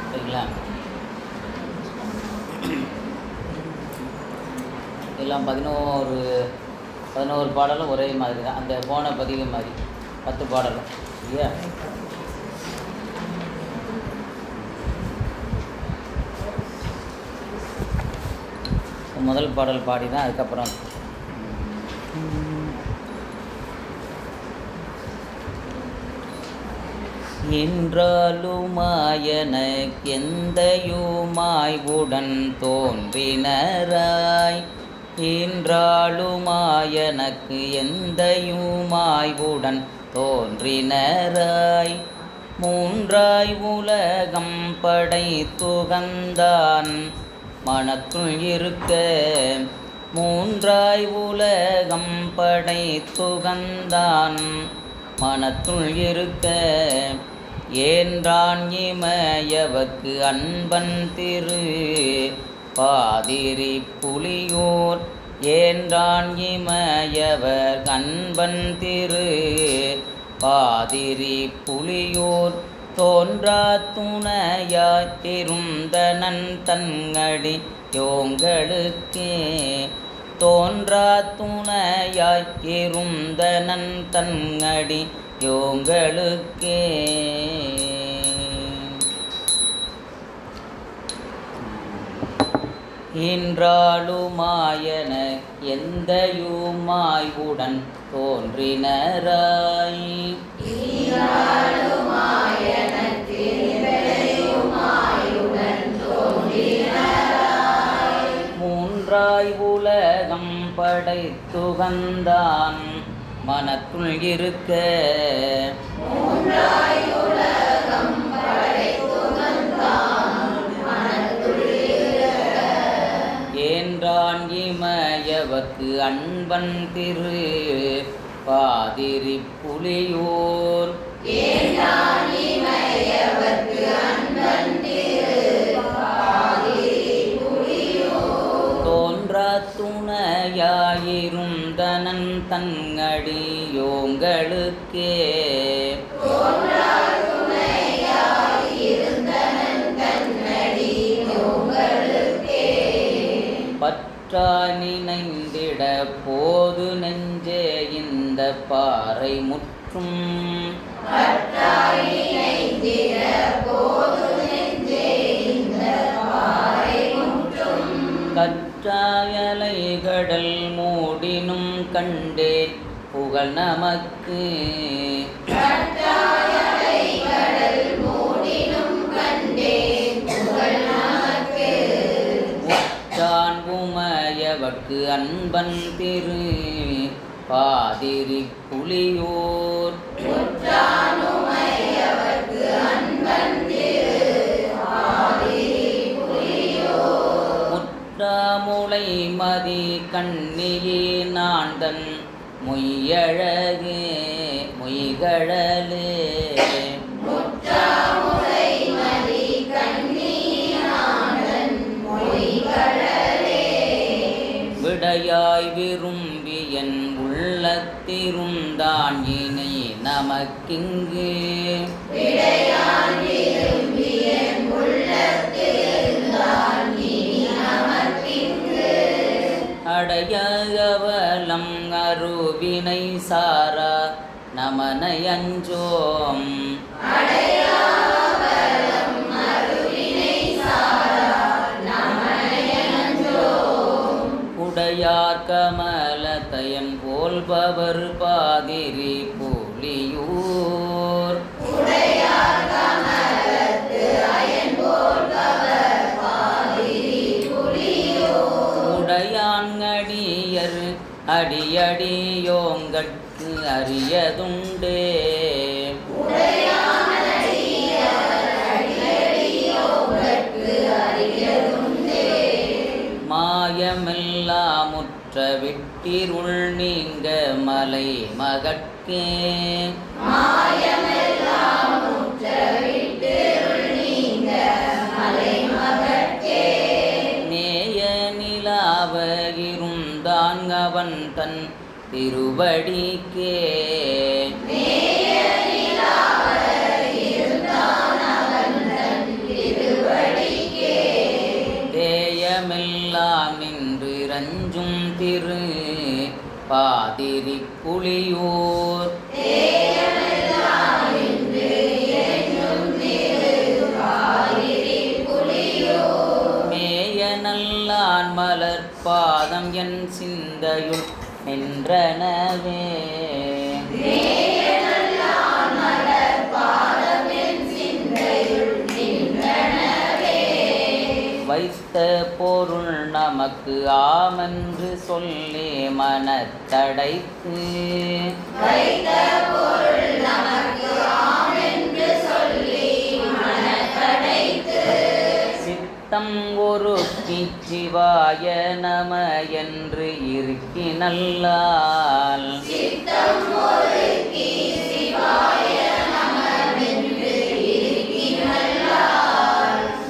சரிங்களா? எல்லாம் 11 பாடலும் ஒரே மாதிரி தான். அந்த போன பதிவு மாதிரி 10 பாடலும் இல்லையா? முதல் பாடல் பாடி தான் அதுக்கப்புறம் என்றாலுமாயனக்கெந்தையுமாய் உடன் தோன்றினராய் என்றாலுமாயனக்கு எந்தையுமாய் உடன் தோன்றினராய் மூன்றாய் உலகம் படைத்துகந்தான் மனத்துள் இருக்க மூன்றாய் உலகம் படைத்துகந்தான் மனத்துள் இருக்க ஏன்றான் இமயவர்க்கு அன்பன் திரு பாதிரி புலியூர் ஏன்றான் இமயவர் அன்பன் திரு பாதிரி புலியூர் தோன்றா துணையாயிருந்தனன் தங்கடி யோங்களுக்கே தோன்றா துணையாயிருந்தனன் தங்கடி யோங்களுக்கே. இன்றாலுமாயன எந்தையுமாய் உடன் தோன்றினராய் மூன்றாய் உலகம் படைத்துகந்தான் மனத்துள் இருக்க ஏன்றான் இமயவர்க்கு அன்பன் திரு பாதிரி புலியூர் தோன்றா துணையாயிருந்தனன் தங்கடி யோங்களுக்கே பற்றா நினைந்திட போது நெஞ்சே இந்த பாறை முற்றும் கற்றாயலை கடல் மூடினும் கண்டே புகழ் நமக்கு உற்றான் உமையவர்க்கு அன்பன் திரு பாதிரி புலியூர் முலை மதி கண்ணியே நான்தன் மொய்யழகே மொய்கழலே விடையாய் விரும்பி என் உள்ளத்திருந்தான் இணை நமக்கிங்கு அடையவலம் அருவினை சாரா நமனையஞ்சோம் உடையார் கமலதயன் போல்பவர் பாதிரி புலியூர் உடையான்கடியர் அடியடியோங்கட்கு அரியதுண்டே மாயமெல்லாமுற்ற விட்டிருள் நீங்க மலை மகட்கே அவன் தன் திருவடிக்கே தேயமெல்லாம் நின்று ரஞ்சும் திரு பாதிரி புலியூர் மேய நல்லான் மலர் பாதம் என் சிந்தையுள் நின்றனவே வைத்த பொருள் நமக்கு ஆமென்று சொல்லி மனத்தடைத்து சித்தம் ஒரு சிவாய நம என்று இருக்கினல்லால்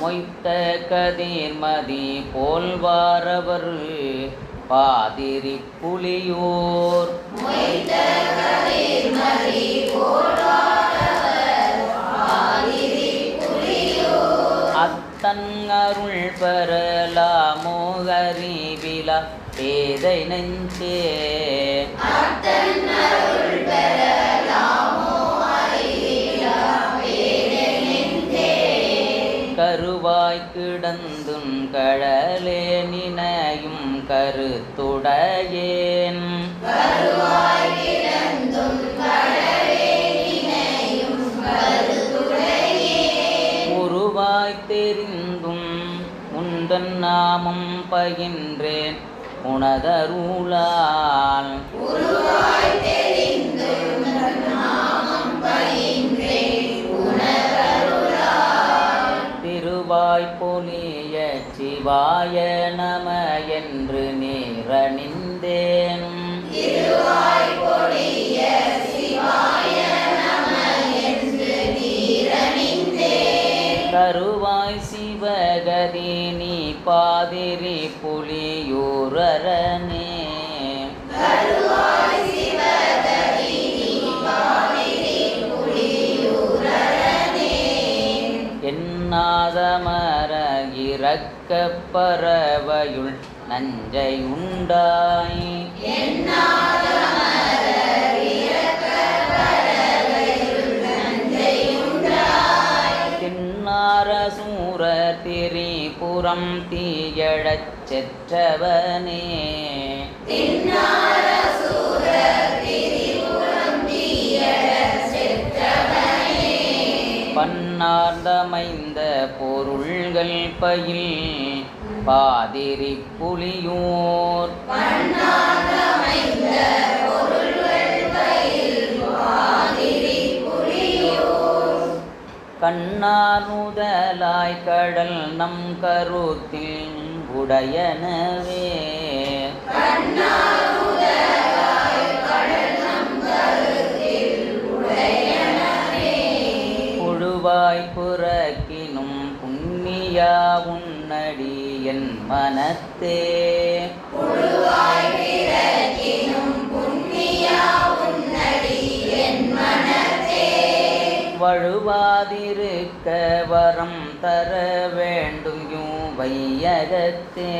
மொய்த்த கதிர்மதி போல்வாரவர் பாதிரி புலியூர் அத்தன் அருள் பெறலாமோ அறிவிலா பேதை நெஞ்சே கருவாய் கிடந்தும் கடலே நினையும் கருத்துடையேன் உருவாய் தெரிந்தும் உந்தன் நாமம் பகின்றேன் உனதருளால் திருவாய் பொலிய சிவாய நம என்று நீரணிந்தேன் கருவாய் சிவகதி நீ பாதிரி புலியூரனே என்னாதமர இறக்கப் பறவையுள் நஞ்சை உண்டாய் தின்னார சூர திரிபுரம் தீயழச் செற்றவனே பன்னார்ந்தமைந்த பொருள்கள் பயில் பாதிரி புலியூர் கண்ணானுதலாய் கடல் நம் கருத்தில் உடையனவே புழுவாய் புறக்கினும் புண்ணியா உன்னடி என் மனத்தே வழுவாதிருக்க வரம் தர வேண்டும் வையகத்தே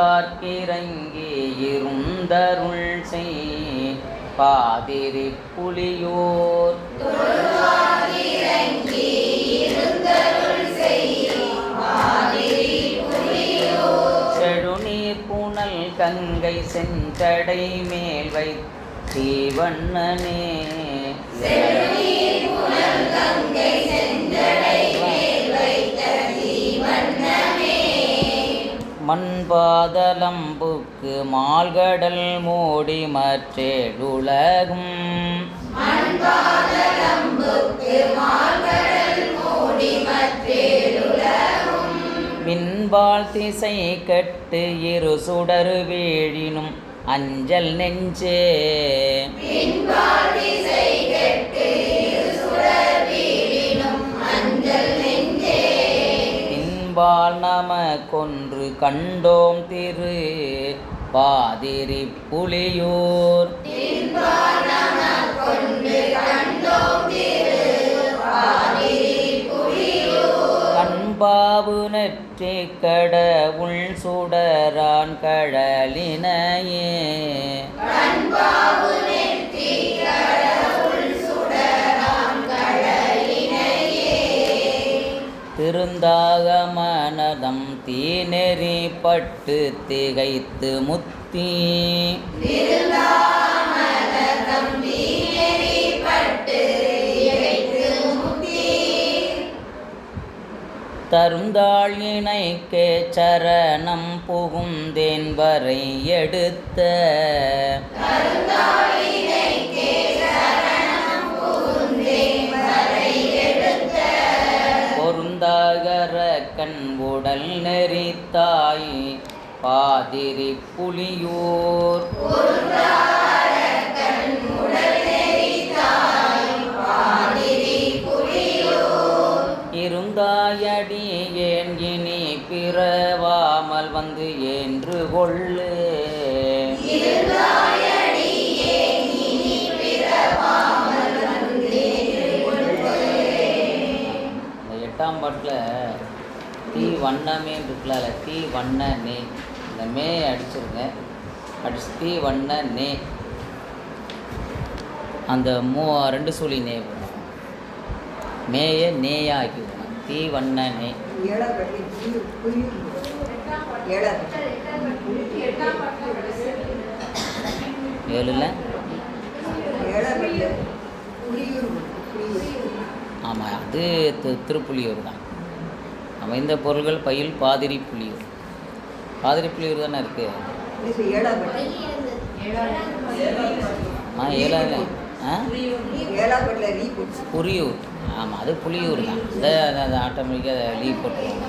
தொழுவார்க்கிறங்கி இருந்தருள் செய் பாதிரி புலியூர் செடுநீர் புனல் கங்கை செஞ்சடை மேல் வை தீவண்ணனே மண்பாதலம்புக்கு மால்கடல் மூடி மற்றேழுலகும் விண்பால் திசை கட்டு இரு சுடரு வீழினும் அஞ்சல் நெஞ்சே என்பால் நமக்கொன்று கண்டோம் திரு பாதிரி புலியூர் கண்பாவு நெற்றி கடவுள் சுடரான் கழலினையே திருந்தாக மனதம் தீநெறி பட்டு திகைத்து முத்தி தருந்தாள் இணைக்கே சரணம் புகுந்தேன் வரை எடுத்த பொருந்தாகர கண் உடல் நெறித்தாய் பாதிரி புலியூர் இருந்தாயடி ஏன் இனி பிறவாமல் வந்து என்று கொள்ளு இந்த 8ஆம் பாட்டில் தீ வண்ணமேன்னு இருக்குல்ல, அதில் தீ வண்ண நே, இந்த மே அடிச்சிருங்க, அடிச்சு தீ வண்ண நே, அந்த 2 சுழி நே மேய நேயா ஆக்கிடுவோம். தீ வண்ண நே ஏழுல ஆமாம், அது திருப்புலியூர் தான். அமைந்த பொருள்கள் பயில் பாதிரி புலியூர். பாதிரி புலியூர் தானே இருக்கு. ஏழாவது புரியூர். ஆமாம், அது புலியூர் தான். அதை ஆட்டோமேட்டிக்காக லீவ் போட்டுருவாங்க.